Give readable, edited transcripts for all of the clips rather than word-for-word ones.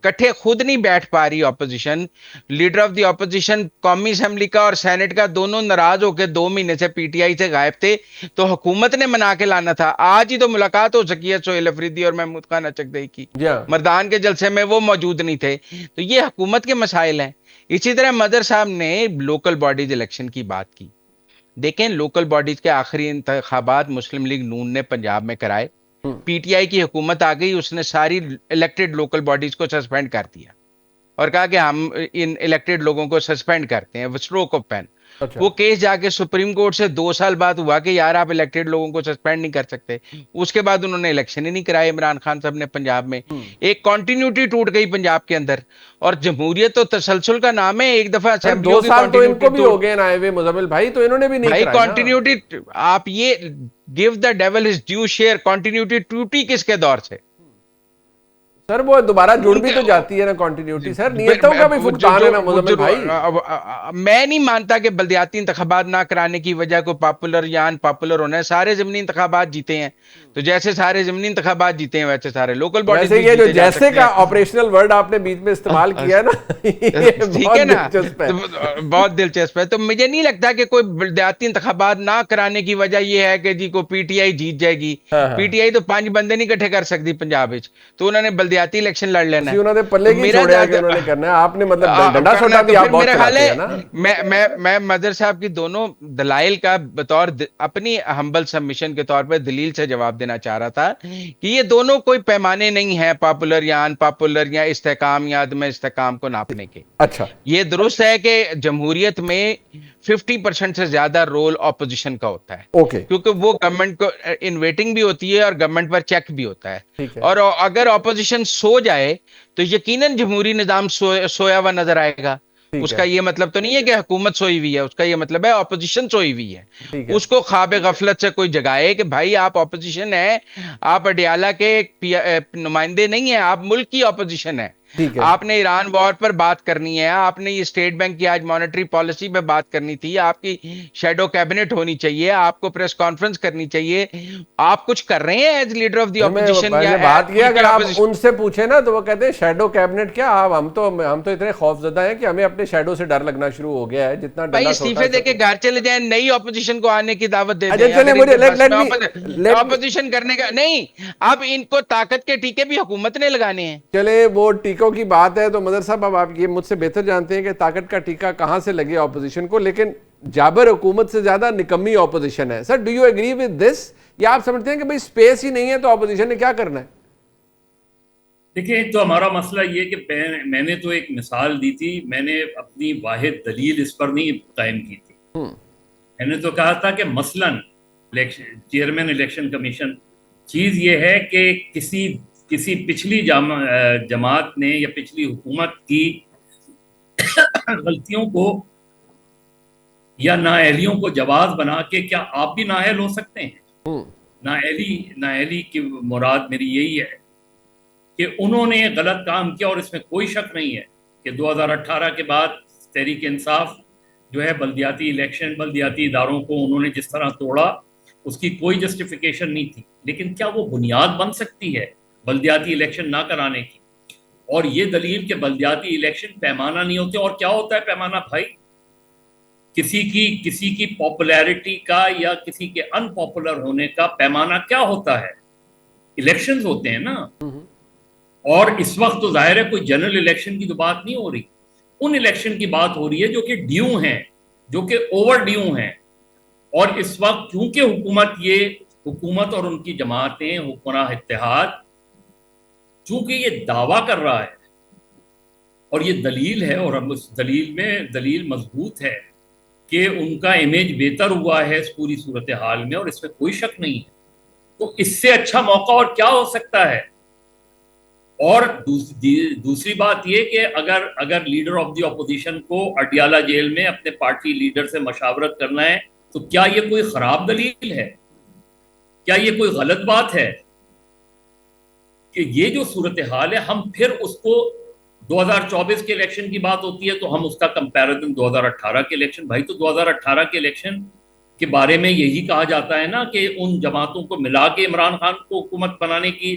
کٹھے خود نہیں بیٹھ پا رہی opposition. Leader of the opposition قومی اسمبلی کا اور سینٹ کا دونوں ناراض ہو کے 2 مہینے سے پی ٹی آئی سے غائب تھے, تو حکومت نے منا کے لانا تھا. آج ہی تو ملاقات ہو سکی ہے سہیل افریدی اور محمود خان اچکدئی کی, مردان کے جلسے میں وہ موجود نہیں تھے. تو یہ حکومت کے مسائل ہیں. اسی طرح مدر صاحب نے لوکل باڈیز الیکشن کی بات کی. دیکھیں لوکل باڈیز کے آخری انتخابات مسلم لیگ نون نے پنجاب میں کرائے. پی ٹی آئی کی حکومت آ گئی, اس نے ساری الیکٹڈ لوکل باڈیز کو سسپینڈ کر دیا اور کہا کہ ہم ان الیکٹڈ لوگوں کو سسپینڈ کرتے ہیں اسٹروک آف پین. وہ کیس جا کے سپریم کورٹ سے 2 سال بعد ہوا کہ یار آپ الیکٹڈ لوگوں کو سسپینڈ نہیں کر سکتے. اس کے بعد انہوں نے الیکشن ہی نہیں کرائے عمران خان صاحب نے پنجاب میں. ایک کنٹینیوٹی ٹوٹ گئی پنجاب کے اندر. اور جمہوریت تو تسلسل کا نام ہے. ایک دفعہ اسمبلیوں کی 2 سال تو ان کو بھی ہو گئے نا آئے ہوئے مزمل بھائی, تو انہوں نے بھی نہیں بھائی کرایا نا. کنٹینیوٹی, آپ یہ give the dual his due share, continuity ٹوٹی کس کے دور سے؟ سر وہ دوبارہ جڑ بھی تو جاتی ہے نا کنٹینیوٹی. سر نیتوں کا بھی فقدان ہے نا مزمل بھائی. میں نہیں مانتا کہ بلدیاتی انتخابات نہ کرانے کی وجہ کو پاپولر یا ان پاپولر ہونا ہے. سارے ضمنی انتخابات جیتے ہیں, تو جیسے سارے ضمنی انتخابات جیتے ہیں ویسے سارے لوکل باڈیز بھی جیتے جا سکتے ہیں. جیسے کا آپریشنل ورڈ آپ نے بیچ میں استعمال کیا ہے نا, ٹھیک ہے نا, بہت دلچسپ ہے. تو مجھے نہیں لگتا کہ کوئی بلدیاتی انتخابات نہ کرانے کی وجہ یہ ہے کہ جی کو پی ٹی آئی جیت جائے گی. پی ٹی آئی تو 5 بندے نہیں اکٹھے کر سکتی پنجاب وچ, تو انہوں نے بلدیاتی الیکشن لڑ لینا ہے. انہوں نے پلے کی چھوڑیا کہ انہوں نے کرنا ہے. آپ نے مطلب ڈنڈا سوٹا بھی آپ بہت چلاتے ہیں نا. میں مدر صاحب کی دونوں دلائل کا بطور اپنی ہمبل سبمیشن کے طور پہ دلیل سے جواب دینا چاہ رہا تھا کہ یہ دونوں کوئی پیمانے نہیں ہیں پاپولر یا ان پاپولر یا استحکام یا عدم استحکام کو ناپنے کے. اچھا, یہ درست ہے کہ جمہوریت میں 50% سے زیادہ رول اپوزیشن کا ہوتا ہے, کیونکہ وہ گورنمنٹ کو انویٹنگ بھی ہوتی ہے اور گورنمنٹ پر چیک بھی ہوتا ہے. اور اگر اپوزیشن سو جائے تو یقیناً جمہوری نظام سویا ہوا نظر آئے گا. اس کا یہ مطلب تو نہیں ہے کہ حکومت سوئی ہوئی ہے, اس کا یہ مطلب ہے اپوزیشن سوئی ہوئی ہے. اس کو خواب غفلت سے کوئی جگائے کہ بھائی آپ اپوزیشن ہیں, آپ اڈیالہ کے نمائندے نہیں ہیں, آپ ملک کی اپوزیشن ہے. آپ نے ایران وار پر بات کرنی ہے, آپ نے یہ اسٹیٹ بینک کی آج مانیٹری پالیسی پہ بات کرنی تھی, آپ کی شیڈو کیبنٹ ہونی چاہیے, آپ کو پریس کانفرنس کرنی چاہیے. آپ کچھ کر رہے ہیں as leader of the opposition? بات کیا اگر آپ ان سے پوچھیں نا تو وہ کہتے ہیں شیڈو کیبنٹ کیا, ہم تو اتنے خوف زدہ ہیں کہ ہمیں اپنے شیڈو سے ڈر لگنا شروع ہو گیا ہے. جتنا بھائی استعفے دے کے گھر چلے جائیں, نئی اپوزیشن کو آنے کی دعوت دے دیں. اپوزیشن کرنے کا نہیں, اب ان کو طاقت کے ٹیکے بھی حکومت نے لگانے ہیں. چلے وہ ٹیکوں کی بات ہے تو مدر صاحب اب آپ یہ مجھ سے بہتر جانتے ہیں کہ طاقت کا ٹیکہ کہاں سے لگے اپوزیشن کو, لیکن جابر حکومت سے زیادہ نکمی اپوزیشن ہے. Sir do you agree with this, یا آپ سمجھتے ہیں کہ بھئی سپیس ہی نہیں ہے تو اپوزیشن نے کیا کرنا ہے؟ دیکھیں تو ہمارا مسئلہ یہ کہ میں نے تو ایک مثال دی تھی, میں نے اپنی واحد دلیل اس پر نہیں قائم کی تھی. میں نے تو کہا تھا کہ مثلاً چیئرمین الیکشن کمیشن, چیز یہ ہے کہ کسی پچھلی جماعت نے یا پچھلی حکومت کی غلطیوں کو یا نااہلیوں کو جواز بنا کے کیا آپ بھی نااہل ہو سکتے ہیں؟ نااہلی کی مراد میری یہی ہے کہ انہوں نے غلط کام کیا, اور اس میں کوئی شک نہیں ہے کہ 2018 کے بعد تحریک انصاف جو ہے بلدیاتی الیکشن, بلدیاتی اداروں کو انہوں نے جس طرح توڑا اس کی کوئی جسٹیفیکیشن نہیں تھی. لیکن کیا وہ بنیاد بن سکتی ہے بلدیاتی الیکشن نہ کرانے کی؟ اور یہ دلیل کہ بلدیاتی الیکشن پیمانہ نہیں ہوتے. اور کیا ہوتا ہے پیمانہ بھائی؟ کسی کی پاپولیرٹی کا یا کسی کے ان پاپولر ہونے کا پیمانہ کیا ہوتا ہے؟ الیکشنز ہوتے ہیں نا. اور اس وقت تو ظاہر ہے کوئی جنرل الیکشن کی تو بات نہیں ہو رہی, ان الیکشن کی بات ہو رہی ہے جو کہ ڈیو ہیں, جو کہ اوور ڈیو ہیں. اور اس وقت چونکہ حکومت اور ان کی جماعتیں, حکمراں اتحاد, چونکہ یہ دعویٰ کر رہا ہے اور یہ دلیل ہے, اور ہم اس دلیل مضبوط ہے کہ ان کا امیج بہتر ہوا ہے اس پوری صورتحال میں, اور اس میں کوئی شک نہیں ہے, تو اس سے اچھا موقع اور کیا ہو سکتا ہے؟ اور دوسری بات یہ کہ اگر لیڈر آف دی اپوزیشن کو اڈیالہ جیل میں اپنے پارٹی لیڈر سے مشاورت کرنا ہے تو کیا یہ کوئی خراب دلیل ہے؟ کیا یہ کوئی غلط بات ہے کہ یہ جو صورتحال ہے ہم پھر اس کو 2024 کے الیکشن کی بات ہوتی ہے تو ہم اس کا کمپیریزن 2018 کے الیکشن, بھائی تو 2018 کے الیکشن کے بارے میں یہی کہا جاتا ہے نا کہ ان جماعتوں کو ملا کے عمران خان کو حکومت بنانے کی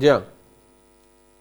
Yeah.